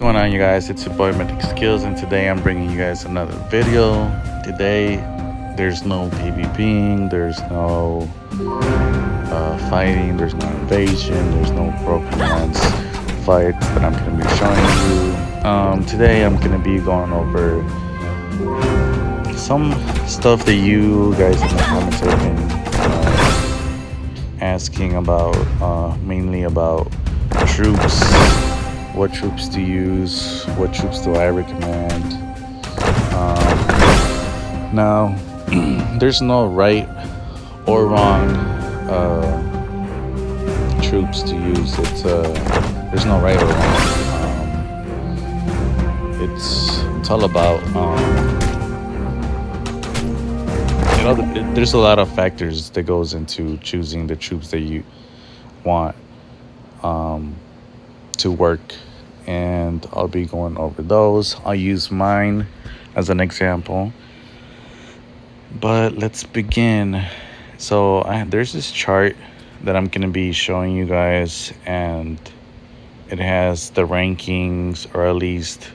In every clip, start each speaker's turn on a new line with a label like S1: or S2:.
S1: What's going on, you guys? It's your boy Mythic Skills, and today I'm bringing you guys another video. Today, there's no PvPing, there's no fighting, there's no invasion, there's no broken lands fights that I'm going to be showing you. Today, I'm going to be going over some stuff that you guys in the comments have been asking about, mainly about troops. What troops to use, what troops do I recommend. Now, there's no right or wrong troops to use. There's no right or wrong. It's all about there's a lot of factors that goes into choosing the troops that you want to work, and I'll be going over those. I'll use mine as an example, but let's begin. So there's this chart that I'm going to be showing you guys, and it has the rankings, or at least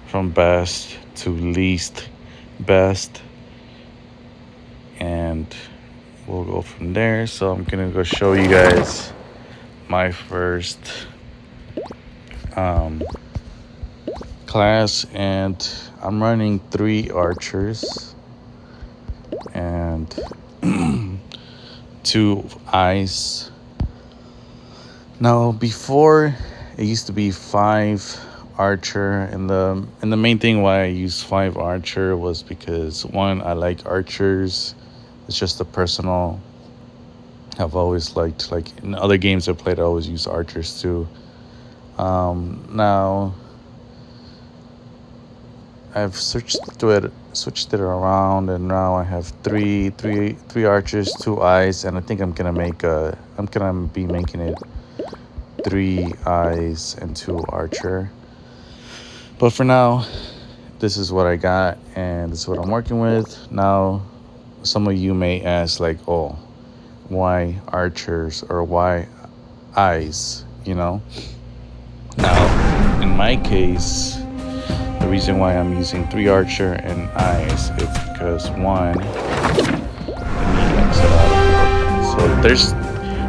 S1: from best to least best, and we'll go from there. So I'm going to go show you guys my first class, and I'm running 3 archers and 2 ice. Now, before it used to be 5 archer, and the main thing why I used 5 archer was because, one, I like archers. It's just a personal, I've always liked, like in other games I played, I always use archers too. Now I've switched it around, and now I have three archers, 2 eyes, and I think I'm gonna be making it 3 eyes and 2 archer. But for now, this is what I got, and this is what I'm working with. Now, some of you may ask, like, oh, why archers or why eyes? Now, in my case, the reason why I'm using 3 archer and eyes is because, one, let me exit out. So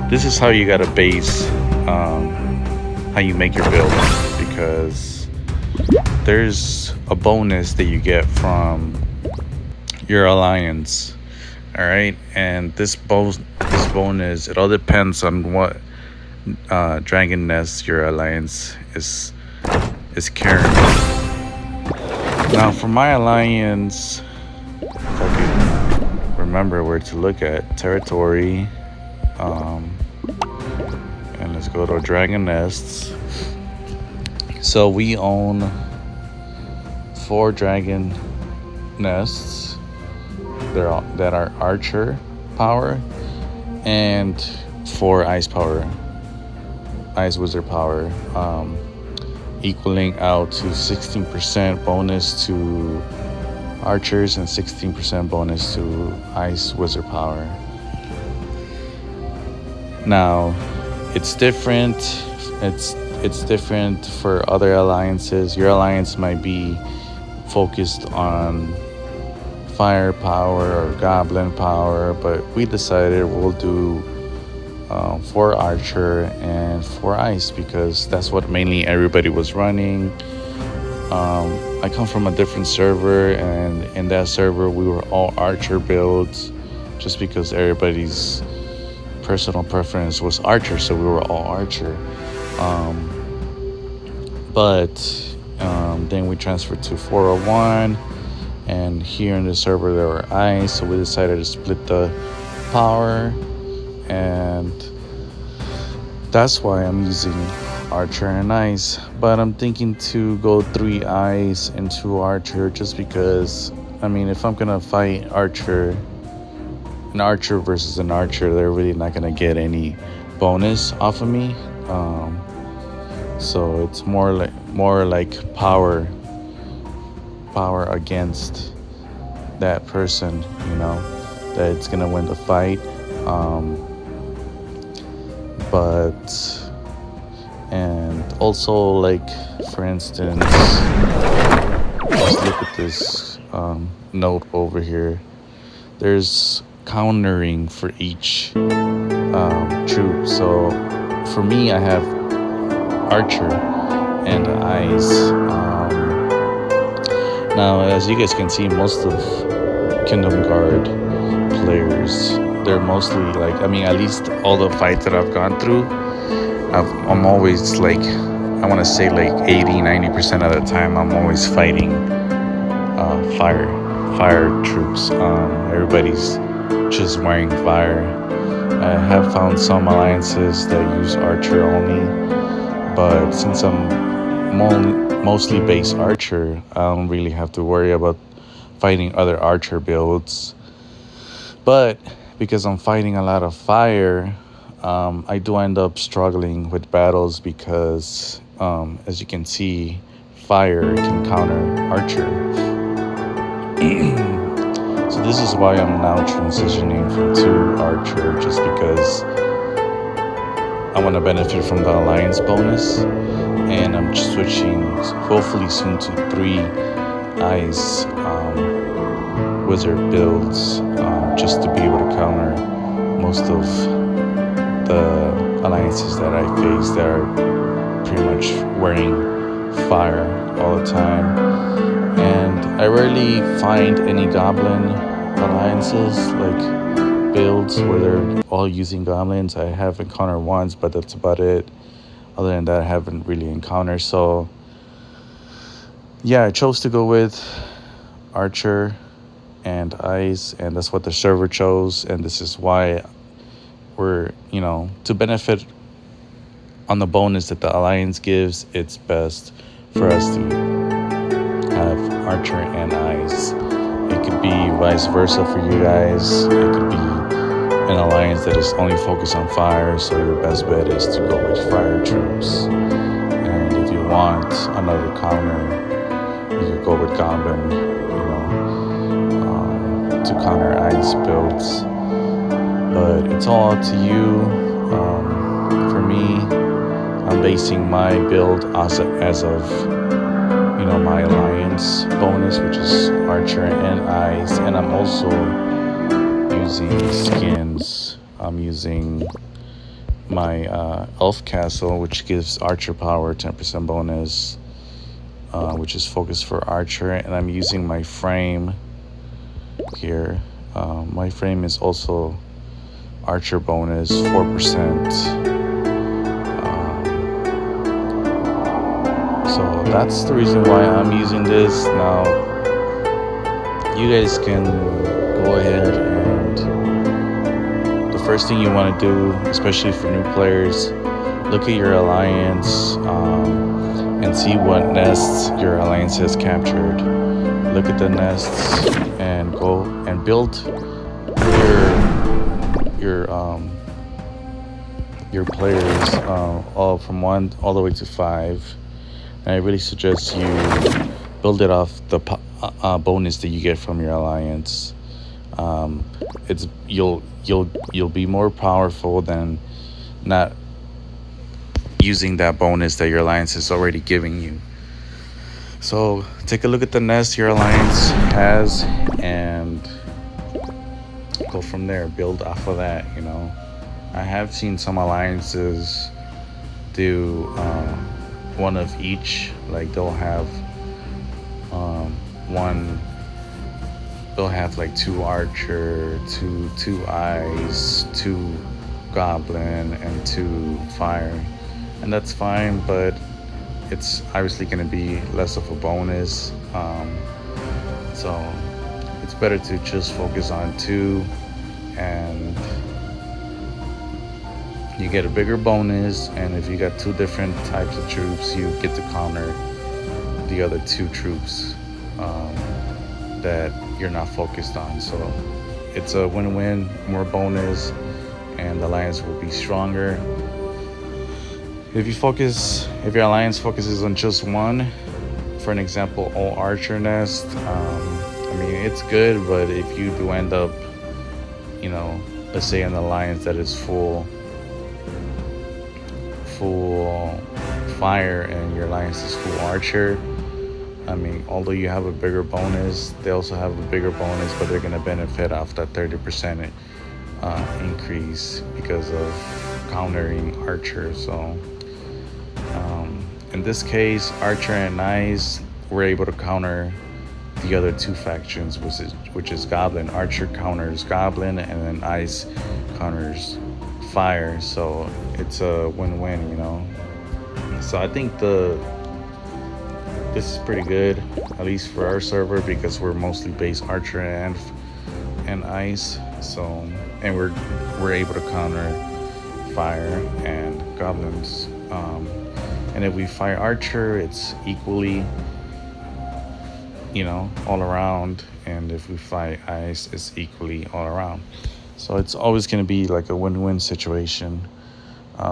S1: this is how you gotta base how you make your build, because there's a bonus that you get from your alliance. All right, and this bonus, it all depends on what dragon nest your alliance is carrying. Now, for my alliance, if I could remember where to look at, territory, and let's go to dragon nests. So we own 4 dragon nests that are archer power, and 4 ice wizard power, equaling out to 16% bonus to archers and 16% bonus to ice wizard power. Now, it's different. It's different for other alliances. Your alliance might be focused on firepower or goblin power, but we decided we'll do 4 archer and 4 ice, because that's what mainly everybody was running. I come from a different server, and in that server we were all archer builds, just because everybody's personal preference was archer, so we were all archer. But then we transferred to 401, and here in the server there were ice, so we decided to split the power, and that's why I'm using archer and ice. But I'm thinking to go 3 ice and 2 archer, just because, I mean, if I'm gonna fight an archer versus an archer, they're really not gonna get any bonus off of me. So it's more like power against that person, that it's gonna win the fight. But And also, like, for instance, let's look at this note over here. There's countering for each troop. So for me, I have archer and eyes. Now, as you guys can see, most of Kingdom Guard players, they're mostly like, I mean, at least all the fights that I've gone through, I'm always like, I want to say like 80-90% of the time, I'm always fighting fire troops. Everybody's just wearing fire. I have found some alliances that use archer only, but since I'm mostly base archer, I don't really have to worry about fighting other archer builds. But because I'm fighting a lot of fire, I do end up struggling with battles because, as you can see, fire can counter archer. So this is why I'm now transitioning from 2 archer, just because I want to benefit from the alliance bonus, and I'm switching hopefully soon to 3 eyes wizard builds, just to be able to counter most of the alliances that I face that are pretty much wearing fire all the time. And I rarely find any goblin alliances, like builds where they're all using goblins. I have encountered once, but that's about it. Other than that, I haven't really encountered. So yeah, I chose to go with archer and eyes, and that's what the server chose. And this is why we're, to benefit on the bonus that the alliance gives, it's best for us to have archer and eyes. It could be vice versa for you guys. It could be an alliance that is only focused on fire, so your best bet is to go with fire troops. And if you want another counter, you could go with goblin, to counter ice builds. But it's all up to you. For me, I'm basing my build as of my alliance bonus, which is archer and eyes, and I'm also using skins. I'm using my elf castle, which gives archer power 10% bonus, which is focused for archer, and I'm using my frame here. My frame is also archer bonus 4%. So that's the reason why I'm using this. Now, you guys can go ahead, and the first thing you want to do, especially for new players, look at your alliance and see what nests your alliance has captured. Look at the nests and go and build your players all from 1 all the way to 5. And I really suggest you build it off the bonus that you get from your alliance. You'll be more powerful than not using that bonus that your alliance is already giving you. So take a look at the nest your alliance has and go from there. Build off of that. I have seen some alliances do one of each. Like they'll have they'll have like 2 archer, 2 eyes, 2 goblin, and 2 fire, and that's fine, but it's obviously going to be less of a bonus. So it's better to just focus on 2, and you get a bigger bonus. And if you got 2 different types of troops, you get to counter the other 2 troops that you're not focused on. So it's a win-win, more bonus, and the alliance will be stronger. If your alliance focuses on just 1, for an example, all archer nest, it's good, but if you do end up, let's say an alliance that is full fire and your alliance is full archer, I mean, although you have a bigger bonus, they also have a bigger bonus, but they're gonna benefit off that 30% increase because of countering archer. So in this case, archer and ice were able to counter the other two factions, which is goblin. Archer counters goblin, and then ice counters fire. So it's a win-win, you know. So I think this is pretty good, at least for our server, because we're mostly base archer and ice. So and we're able to counter fire and goblins. And if we fire archer, it's equally, you know, all around. And if we fight ice, it's equally all around. So it's always going to be like a win-win situation.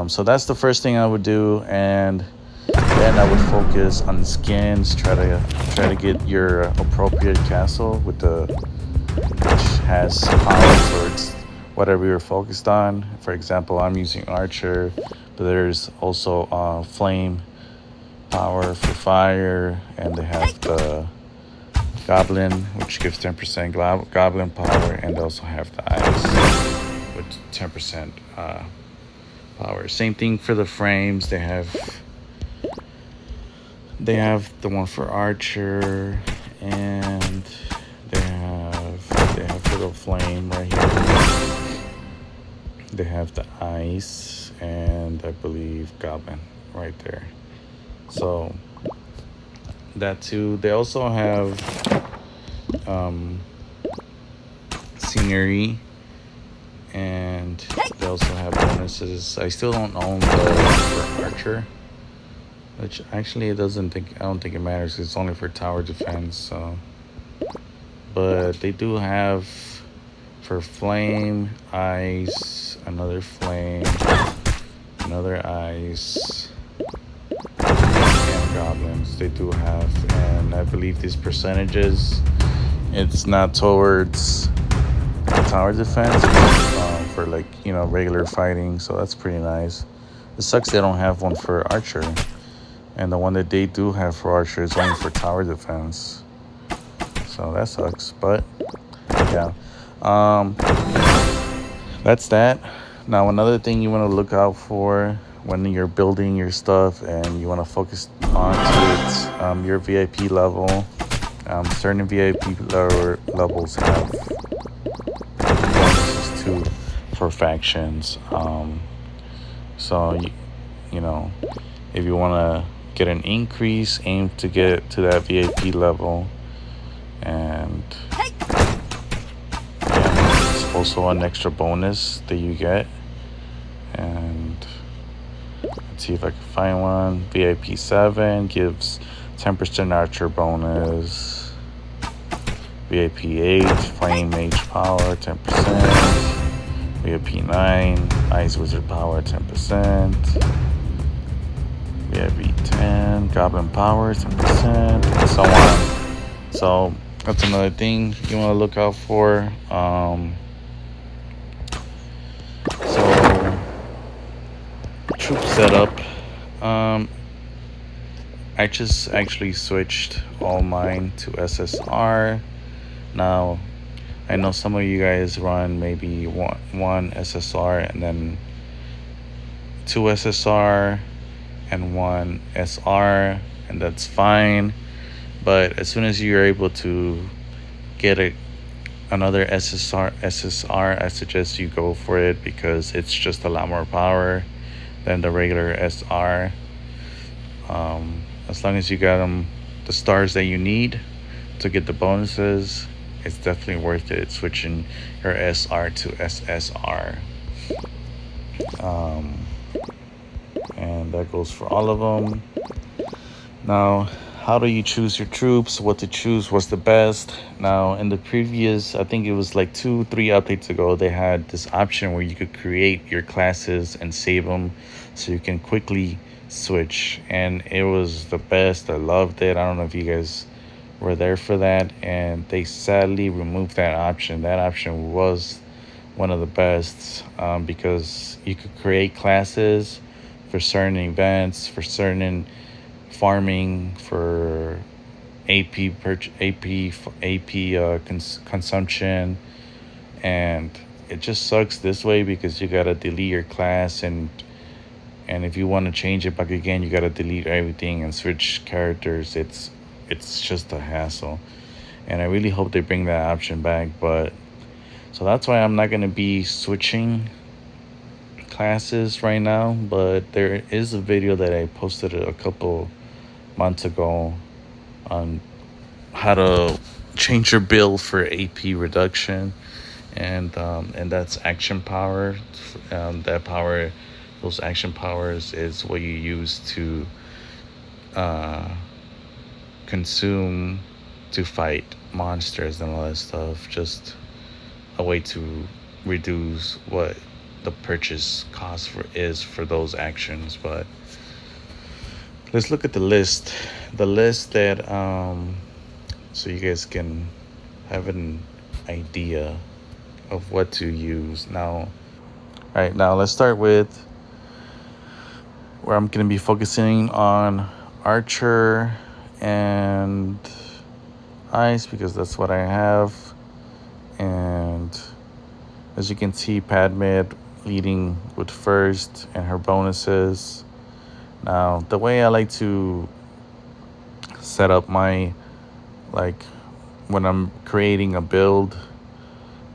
S1: So that's the first thing I would do, and then I would focus on skins. Try to get your appropriate castle with which has power towards whatever you're focused on. For example, I'm using archer, but there's also flame power for fire, and they have the goblin, which gives 10% goblin power, and they also have the ice with 10% power. Same thing for the frames. They have the one for archer, and they have for the flame right here. They have the ice, and I believe goblin right there. So that too. They also have scenery, and they also have bonuses. I still don't own the for archer, which actually I don't think it matters. It's only for tower defense. So, but they do have for flame, ice, another flame, another ice, and goblins. They do have, and I believe these percentages, it's not towards tower defense, for, like, you know, regular fighting. So that's pretty nice. It sucks they don't have one for archer, and the one that they do have for archer is only for tower defense. So that sucks, but yeah. That's that. Now, another thing you want to look out for when you're building your stuff and you want to focus on to your VIP level. Certain VIP levels have bonuses too for factions. So you know, if you want to get an increase, aim to get to that VIP level, and it's also an extra bonus that you get. And let's see if I can find one. VIP 7 gives 10% archer bonus. VIP 8 flame mage power 10%. VIP 9 ice wizard power 10%. VIP 10 goblin power 10%, and so on. So that's another thing you want to look out for. So troop setup. I just actually switched all mine to SSR. Now, I know some of you guys run maybe one SSR and then 2 SSR and 1 SR, and that's fine. But as soon as you're able to get another SSR, I suggest you go for it, because it's just a lot more power than the regular SR. As long as you got the stars that you need to get the bonuses, it's definitely worth it switching your SR to SSR. And that goes for all of them. Now, how do you choose your troops? What to choose? What's the best? Now, in the previous, I think it was like 2-3 updates ago, they had this option where you could create your classes and save them so you can quickly switch, and it was the best. I loved it. I don't know if you guys were there for that, and they sadly removed that option. That option was one of the best, because you could create classes for certain events, for certain farming, for AP consumption, and it just sucks this way because you gotta delete your class, and if you want to change it back again, you gotta delete everything and switch characters. It's just a hassle, and I really hope they bring that option back. But so that's why I'm not gonna be switching classes right now. But there is a video that I posted a couple months ago on how to change your build for AP reduction, and that's action power. That power, those action powers, is what you use to uh, consume to fight monsters and all that stuff. Just a way to reduce what the purchase cost for those actions. But let's look at the list. The list that so you guys can have an idea of what to use now. All right, now let's start with where I'm going to be focusing on Archer and Ice because that's what I have. And as you can see, Padme leading with first and her bonuses. Now, the way I like to set up my, like, when I'm creating a build,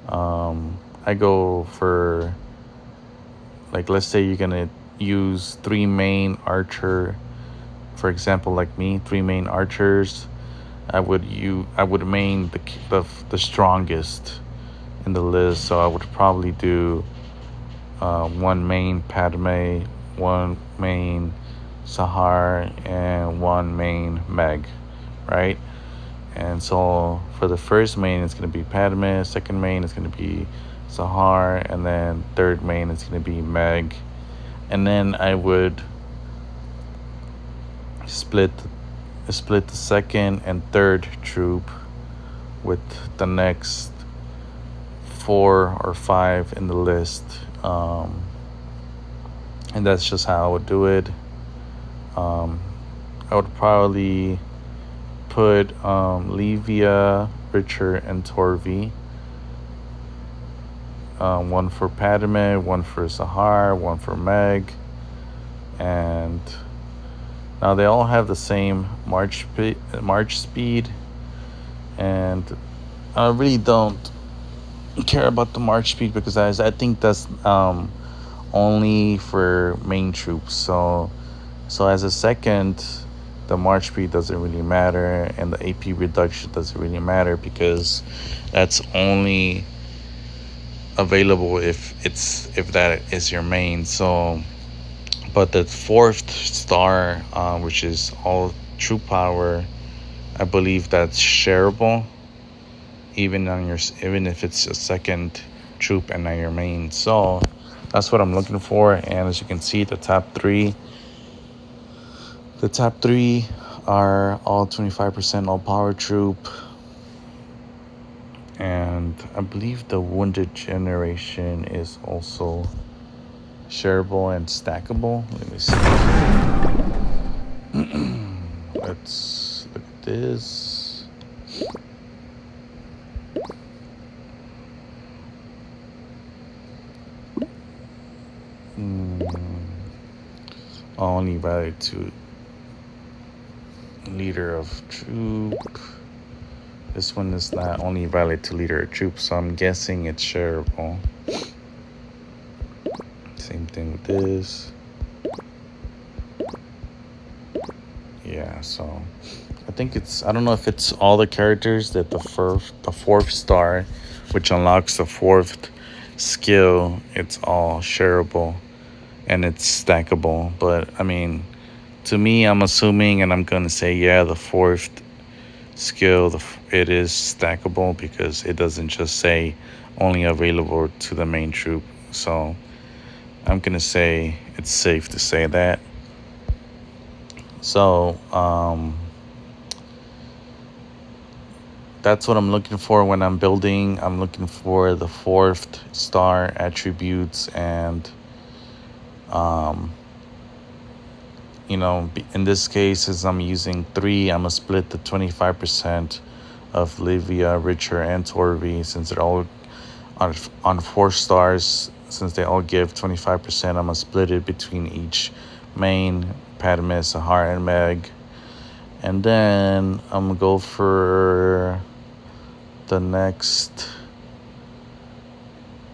S1: I go for, like, let's say you're gonna use 3 main archer, for example, like me, 3 main archers. I would main the strongest in the list, so I would probably do 1 main Padme, 1 main Sahar, and 1 main Meg, right? And so for the first main, it's going to be Padme. Second main is going to be Sahar, and then third main is going to be Meg. And then I would split the second and third troop with the next 4 or 5 in the list, and that's just how I would do it. I would probably put Levia, Richard, and Torvi. 1 for Padme, 1 for Sahar, 1 for Meg, and now they all have the same march speed, and I really don't care about the march speed because I think that's only for main troops. So as a second, the march speed doesn't really matter, and the AP reduction doesn't really matter because that's only available if that is your main. So, but the 4th star, which is all troop power, I believe that's shareable, even if it's a second troop and not your main. So that's what I'm looking for. And as you can see, the top three are all 25% all power troop, and I believe the wounded generation is also shareable and stackable. Let me see. Let's look at this. Only valid to leader of troop. This one is not only valid to leader of troop, so I'm guessing it's shareable. Same thing with this. Yeah, so I think I don't know if it's all the characters that the 4th star, which unlocks the 4th skill, it's all shareable and it's stackable. But I mean, to me, I'm assuming, and I'm gonna say, yeah, the 4th skill, it is stackable because it doesn't just say only available to the main troop. So I'm gonna say it's safe to say that. So that's what I'm looking for when I'm building. I'm looking for the 4th star attributes and in this case, since I'm using 3, I'm gonna split the 25% of Livia, Richer, and Torvi, since they're all on 4 stars. Since they all give 25%, I'm gonna split it between each main, Padme, Sahar, and Meg. And then I'm gonna go for the next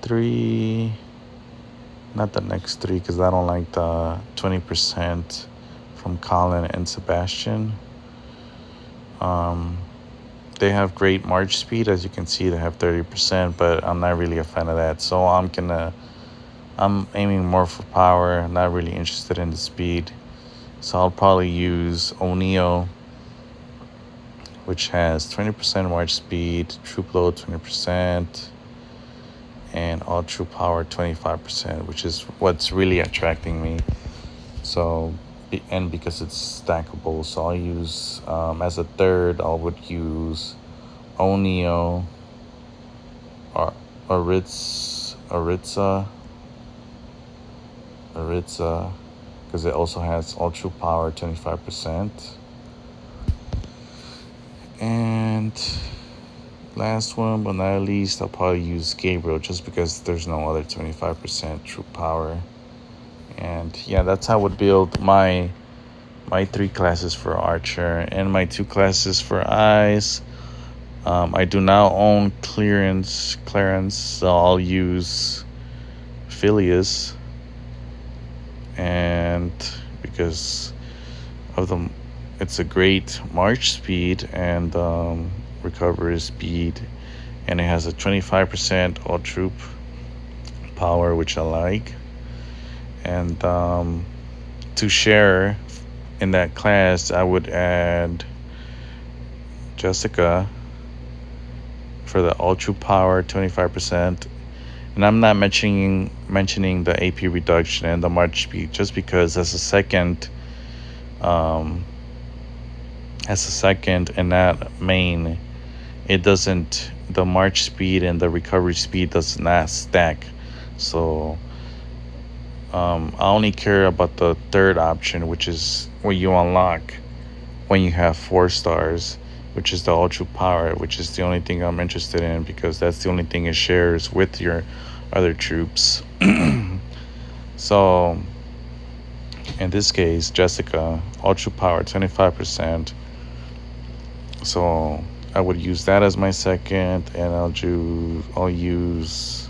S1: 3. Not the next 3, because I don't like the 20% from Colin and Sebastian. They have great march speed. As you can see, they have 30%, but I'm not really a fan of that. So I'm aiming more for power, not really interested in the speed. So I'll probably use O'Neill, which has 20% march speed, troop load 20%, and all troop power 25%, which is what's really attracting me. So, and because it's stackable, so I'll use, as a third, I would use O'Neill or Aritza, because it also has all troop power 25%. And last one but not least, I'll probably use Gabriel, just because there's no other 25% troop power. And yeah, that's how I would build my 3 classes for Archer and my 2 classes for Eyes. I do now own Clarence, so I'll use Phileas, and because of it's a great march speed and recovery speed, and it has a 25% all troop power, which I like. And to share in that class, I would add Jessica for the all troop power 25%. And I'm not mentioning the AP reduction and the march speed, just because as a second and that main, it doesn't, the march speed and the recovery speed does not stack. So I only care about the third option, which is what you unlock when you have 4 stars, which is the all troop power, which is the only thing I'm interested in, because that's the only thing it shares with your other troops. So in this case, Jessica, all troop power 25%. So I would use that as my second, and I'll use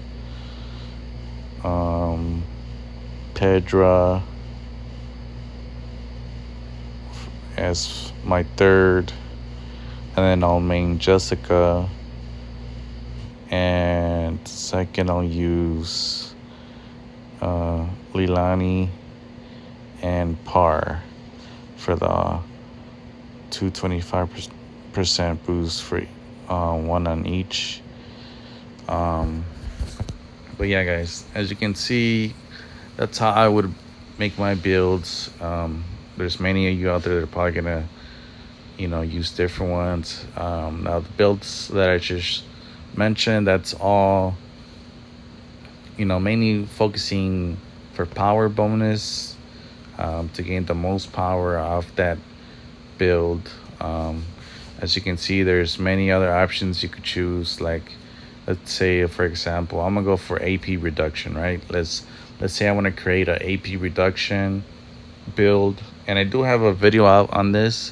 S1: Pedra as my third, and then I'll main Jessica, and second I'll use Lilani and Par for the 225% boost for one on each. But yeah, guys, as you can see, that's how I would make my builds. There's many of you out there that are probably gonna, use different ones. Now the builds that I just mentioned, that's all, mainly focusing for power bonus, to gain the most power off that build. As you can see, there's many other options you could choose. Like, let's say, for example, I'm gonna go for AP reduction, right? Let's say I want to create a AP reduction build, and I do have a video out on this,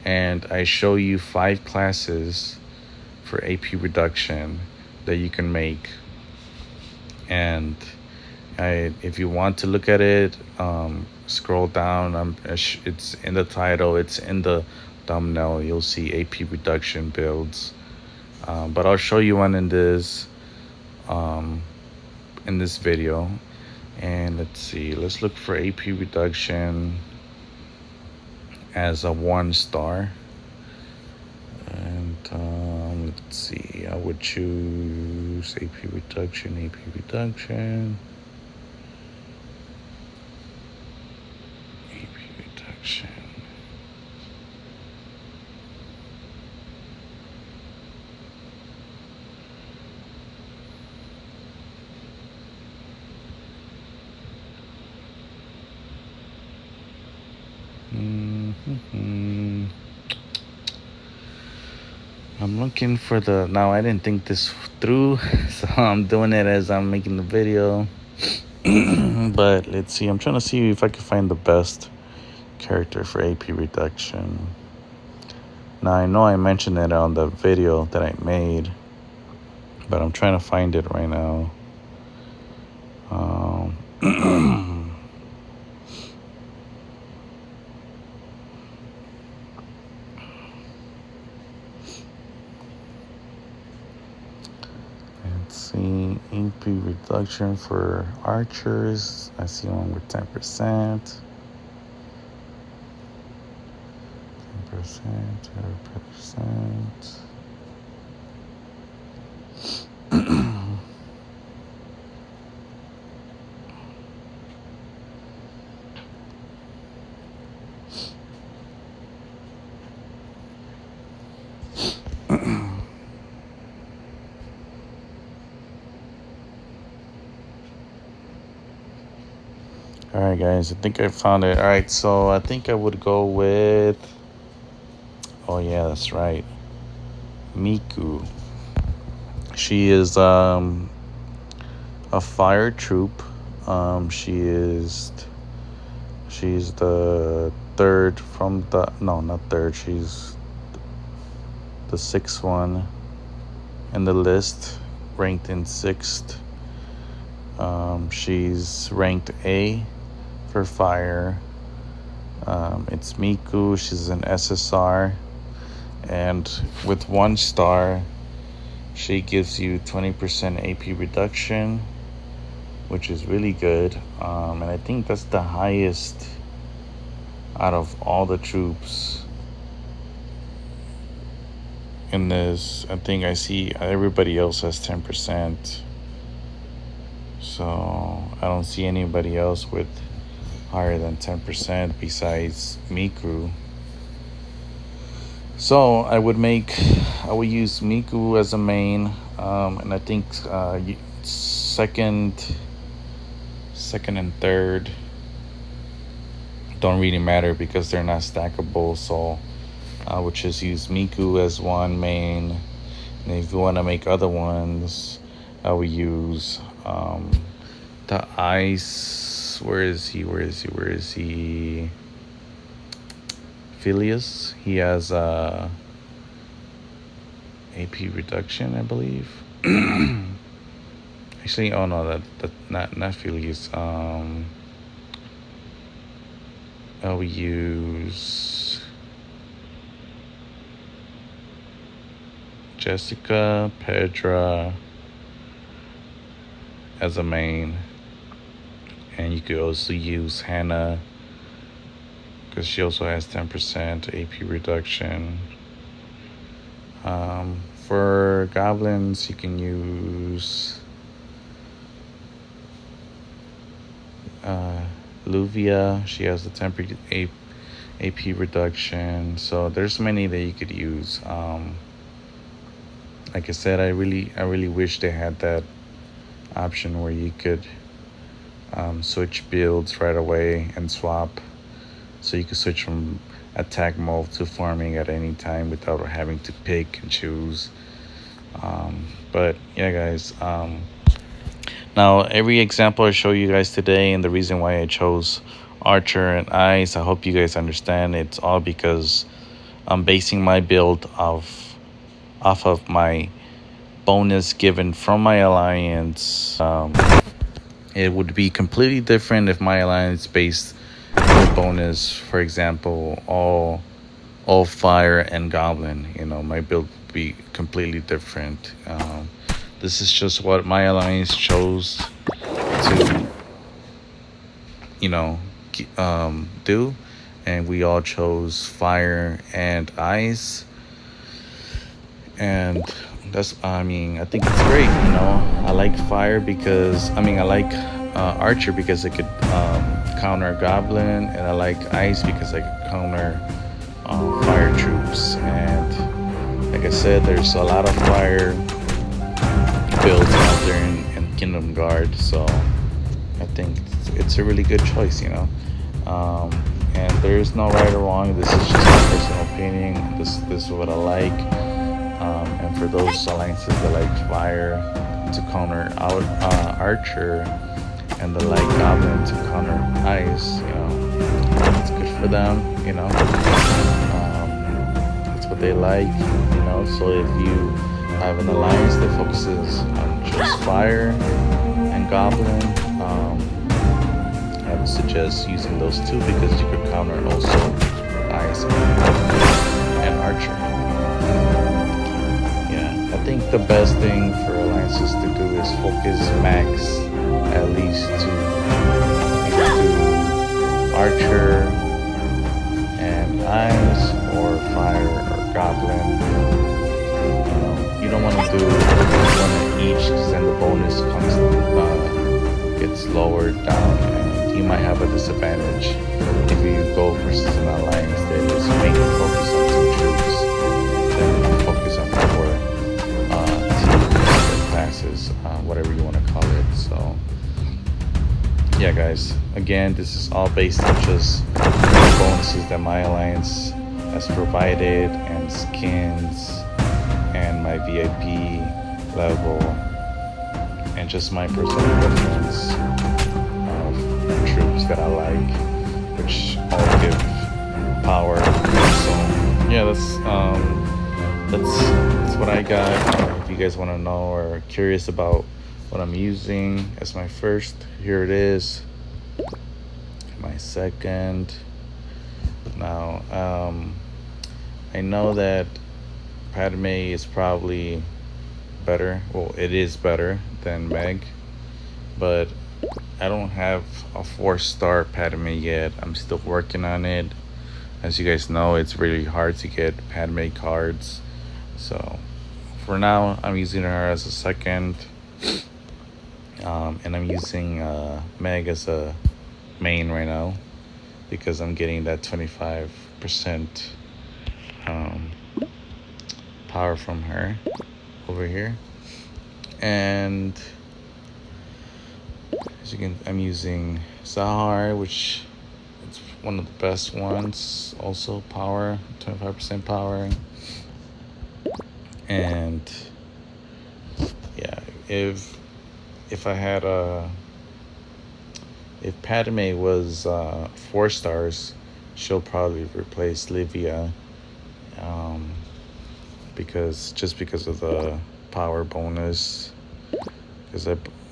S1: and I show you 5 classes for AP reduction that you can make. And if you want to look at it, scroll down. It's in the title, it's in the thumbnail. You'll see AP reduction builds, but I'll show you one in this video. And let's see, let's look for AP reduction as a 1 star. And let's see, I would choose AP reduction. I'm looking for the. Now, I didn't think this through, so I'm doing it as I'm making the video. But let's see. I'm trying to see if I can find the best character for AP reduction. Now, I know I mentioned it on the video that I made, but I'm trying to find it right now. Let's see, AP reduction for archers. I see one with 10%. 10%, 10%. All right, guys, I think I found it. All right, so I think I would go with, oh yeah, that's right, Miku. She is a fire troop. She's the third from the, no, not third, she's the sixth one in the list, ranked in sixth. She's ranked A for fire. It's Miku. She's an SSR, and with 1 star, she gives you 20% AP reduction, which is really good. And I think that's the highest out of all the troops in this. I think I see everybody else has 10%. So I don't see anybody else with higher than 10% besides Miku. So I would use Miku as a main, and I think second and third don't really matter because they're not stackable. So I would just use Miku as one main, and if you want to make other ones, I would use the ice. Where is he? Phileas. He has AP reduction, I believe. Actually, oh no, that not Phileas. I will use Jessica Pedra as a main, and you could also use Hannah because she also has 10% AP reduction. For goblins, you can use Luvia. She has a 10% AP reduction. So there's many that you could use. Like I said, I really wish they had that option where you could switch builds right away and swap, so you could switch from attack mode to farming at any time without having to pick and choose. But yeah, guys, now every example I show you guys today and the reason why I chose Archer and Ice, I hope you guys understand it's all because I'm basing my build off of my bonus given from my alliance. It would be completely different if my alliance based the bonus, for example, all fire and goblin. My build would be completely different. This is just what my alliance chose to do, and we all chose fire and ice, and I think it's great. I like fire because I like Archer because it could counter goblin, and I like ice because I could counter fire troops. And like I said, there's a lot of fire builds out there in Kingdom Guard, so I think it's a really good choice. And there's no right or wrong. This is just my personal opinion. This is what I like. And for those alliances that like fire to counter out archer, and the light goblin to counter ice, it's good for them. It's what they like. So if you have an alliance that focuses on just fire and goblin, I would suggest using those two because you could counter also ice and archer. Yeah, I think the best thing for alliances to do is focus max at least to either do archer and ice or fire or goblin. You don't want to do one of each because then the bonus gets lowered down and you might have a disadvantage if you go versus an alliance that is mainly focused on two troops then focus on four teams or classes, whatever you want to call it. So yeah guys, again, this is all based on just the bonuses that my alliance has provided and skins and my VIP level and just my personal preference of troops that I like, which all give power. So yeah, that's what I got. If you guys want to know or are curious about what I'm using as my first, here it is. My second. Now I know that Padme is probably better. Well, it is better than Meg, but I don't have a 4-star Padme yet. I'm still working on it. As you guys know, it's really hard to get Padme cards. So for now, I'm using her as a second, and I'm using Meg as a main right now because I'm getting that 25% power from her over here. And as you can, I'm using Sahar, which is one of the best ones. Also power, 25% power. And yeah, if I had if Padme was 4 stars, she'll probably replace Livia. Because of the power bonus, because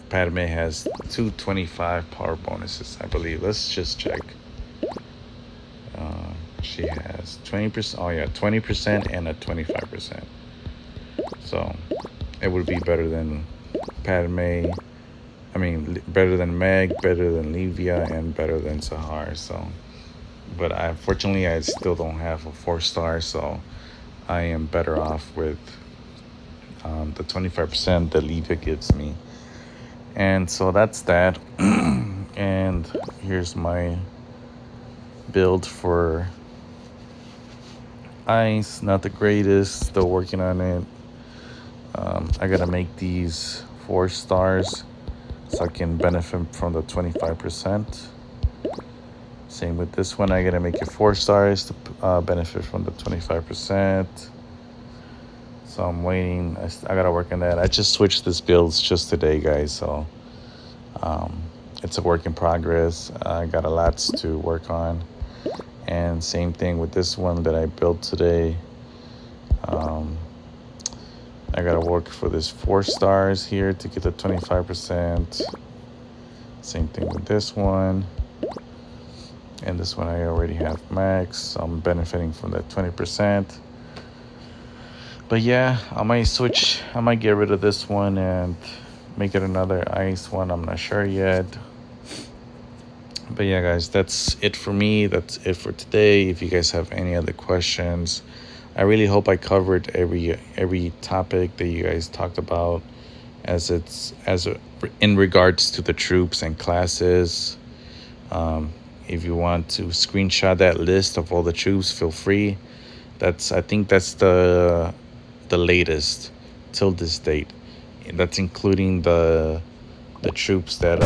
S1: Padme has 225 power bonuses, I believe. Let's just check. She has 20%. Oh yeah, 20% and a 25%. So it would be better than Padme. I mean, better than Meg, better than Livia, and better than Sahar. So, but unfortunately, I still don't have a 4-star. So I am better off with the 25% that Livia gives me. And so that's that. And here's my build for ice. Not the greatest, still working on it. I gotta make these 4 stars so I can benefit from the 25%. Same with this one, I gotta make it 4 stars to benefit from the 25%. So I'm waiting. I gotta work on that. I just switched this builds just today, guys. So it's a work in progress. I got a lot to work on. And same thing with this one that I built today. I gotta work for this 4 stars here to get the 25%. Same thing with this one. And this one I already have max, so I'm benefiting from that 20%. But yeah, I might get rid of this one and make it another ice one. I'm not sure yet. But yeah, guys, that's it for me. That's it for today. If you guys have any other questions, I really hope I covered every topic that you guys talked about in regards to the troops and classes. If you want to screenshot that list of all the troops, feel free. I think that's the latest till this date. That's including the troops that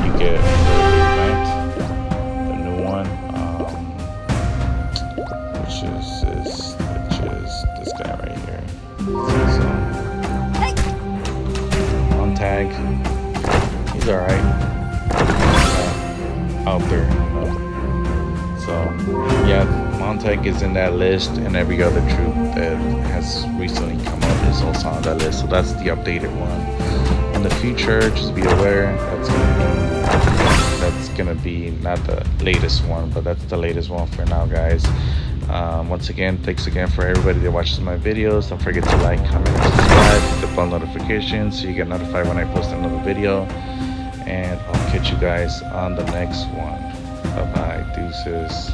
S1: you get for the event. The new one, which is this guy right here. So, on tag, he's alright. Out there, you know. So, yeah, Montag is in that list, and every other troop that has recently come up is also on that list. So that's the updated one. In the future, just be aware that's gonna be not the latest one, but that's the latest one for now, guys. Once again, thanks again for everybody that watches my videos. Don't forget to like, comment, and subscribe, hit the bell notifications so you get notified when I post another video. And I'll catch you guys on the next one. Bye bye, deuces.